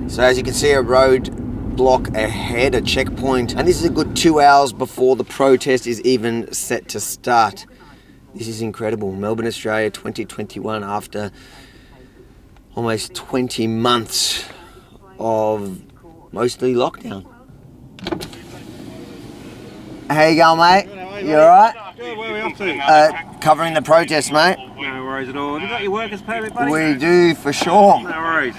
So as you can see, a roadblock ahead, a checkpoint, and this is a good 2 hours before the protest is even set to start. This is incredible. Melbourne, Australia, 2021, after almost 20 months of mostly lockdown. How you going, mate? You alright? Good, where are we off to? Covering the protest, mate. No worries at all. Have you got your workers permit, buddy? We do, for sure. No worries.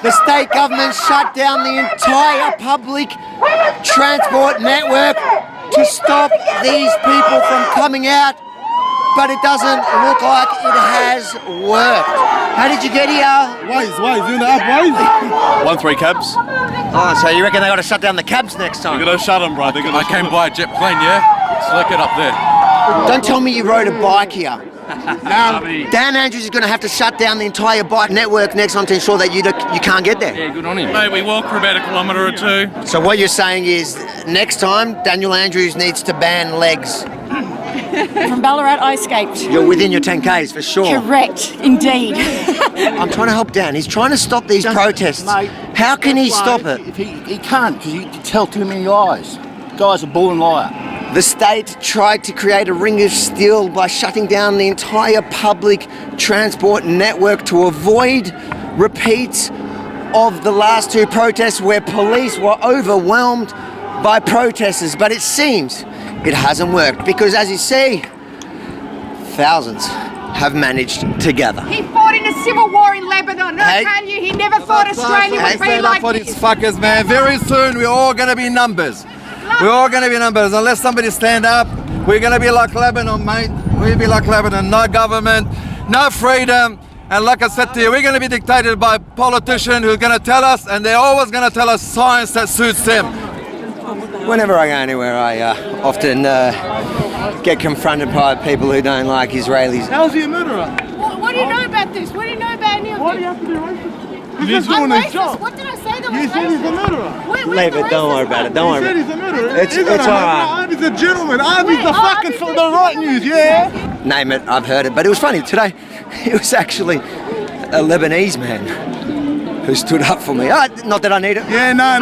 The state government shut down the entire public transport network to stop these people from coming out, but it doesn't look like it has worked. How did you get here? Ways, in the app, Ways. 1-3 cabs. Oh, so you reckon they got to shut down the cabs next time? They're going to shut them, bro. I came by a jet plane, yeah? Slick it up there. Don't tell me you rode a bike here. Dan Andrews is going to have to shut down the entire bike network next time to ensure that you can't get there. Yeah, good on him. Mate, we walk for about a kilometre or two. So what you're saying is, next time, Daniel Andrews needs to ban legs. From Ballarat, I escaped. You're within your 10Ks, for sure. Correct, indeed. I'm trying to help Dan. He's trying to stop these protests. Mate, how can he stop it? If he can't, because you tell too many lies. The guy's a born liar. The state tried to create a ring of steel by shutting down the entire public transport network to avoid repeats of the last two protests where police were overwhelmed by protesters. But it seems it hasn't worked because, as you see, thousands have managed to gather. He fought in a civil war in Lebanon. I tell you, he never thought Australia would be like for this. these fuckers, man. Very soon we're all gonna be numbers. We're all gonna be numbers. Unless somebody stand up, we're gonna be like Lebanon, mate. We'll be like Lebanon. No government, no freedom. And like I said to you, we're gonna be dictated by a politician who's gonna tell us, and they're always gonna tell us science that suits them. Whenever I go anywhere, I often get confronted by people who don't like Israelis. How's he a murderer? What do you know about this? What do you know about Neil? Why do you have to be racist? He's doing his racist. job. What did I say that You was said he's a racist? murderer. Leave it, don't worry about it, don't You worry said about he's a murderer. It's alright. He's a gentleman. He's the Wait, fucking Abby's the right news, yeah? it. Name it, I've heard it. But it was funny, today it was actually a Lebanese man who stood up for me. Not that I need it. Yeah, no.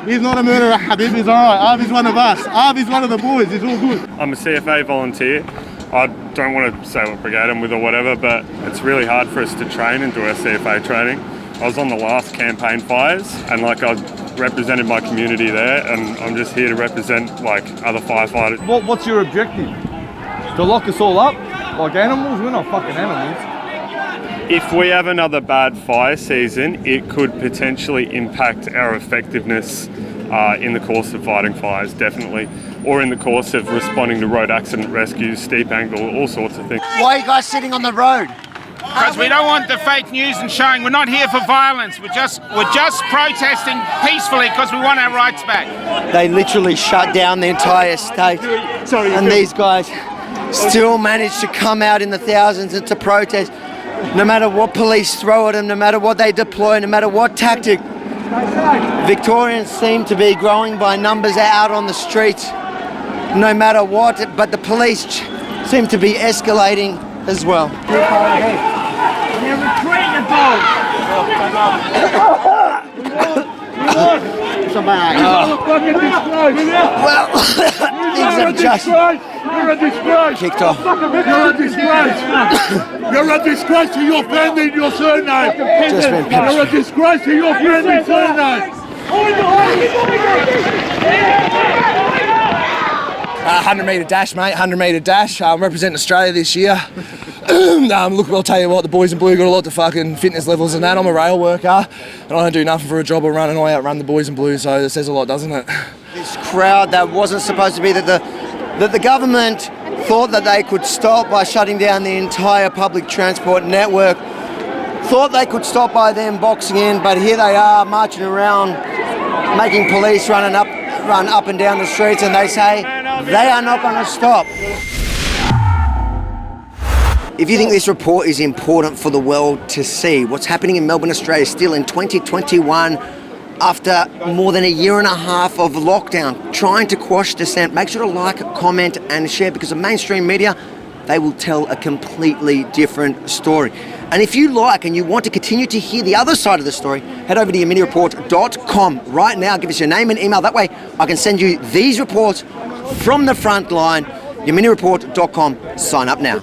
He's not a murderer, Habib. He's alright. Avi's one of us. Avi's one of the boys. It's all good. I'm a CFA volunteer. I don't want to say what brigade I'm with or whatever, but it's really hard for us to train and do our CFA training. I was on the last campaign fires, and I represented my community there, and I'm just here to represent other firefighters. What's your objective? To lock us all up? Like animals? We're not fucking animals. If we have another bad fire season, it could potentially impact our effectiveness in the course of fighting fires, definitely, or in the course of responding to road accident rescues, steep angle, all sorts of things. Why are you guys sitting on the road? Because we don't want the fake news and showing we're not here for violence. We're just protesting peacefully because we want our rights back. They literally shut down the entire state. And these guys still managed to come out in the thousands and to protest. No matter what police throw at them, no matter what they deploy, no matter what tactic. Victorians seem to be growing by numbers out on the streets, no matter what, but the police seem to be escalating as well. Well, things have just kicked off. You're a disgrace. You're a disgrace to your family and your surname. Just been You're a disgrace to your family and surname. 100 metre dash, mate, 100 metre dash. I'm representing Australia this year. Look, I'll tell you what, the boys in blue got a lot of fucking fitness levels and that. I'm a rail worker and I don't do nothing for a job or run, and I outrun the boys in blue, so it says a lot, doesn't it? This crowd that wasn't supposed to be, that the government thought that they could stop by shutting down the entire public transport network, thought they could stop by them boxing in, but here they are marching around, making police run up and down the streets, and they say they are not going to stop. If you think this report is important for the world to see, what's happening in Melbourne, Australia, still in 2021, after more than a year and a half of lockdown, trying to quash dissent, make sure to like, comment and share, because the mainstream media, they will tell a completely different story. And if you like and you want to continue to hear the other side of the story, head over to YeminiReport.com right now. Give us your name and email. That way I can send you these reports from the front line. YeminiReport.com. Sign up now.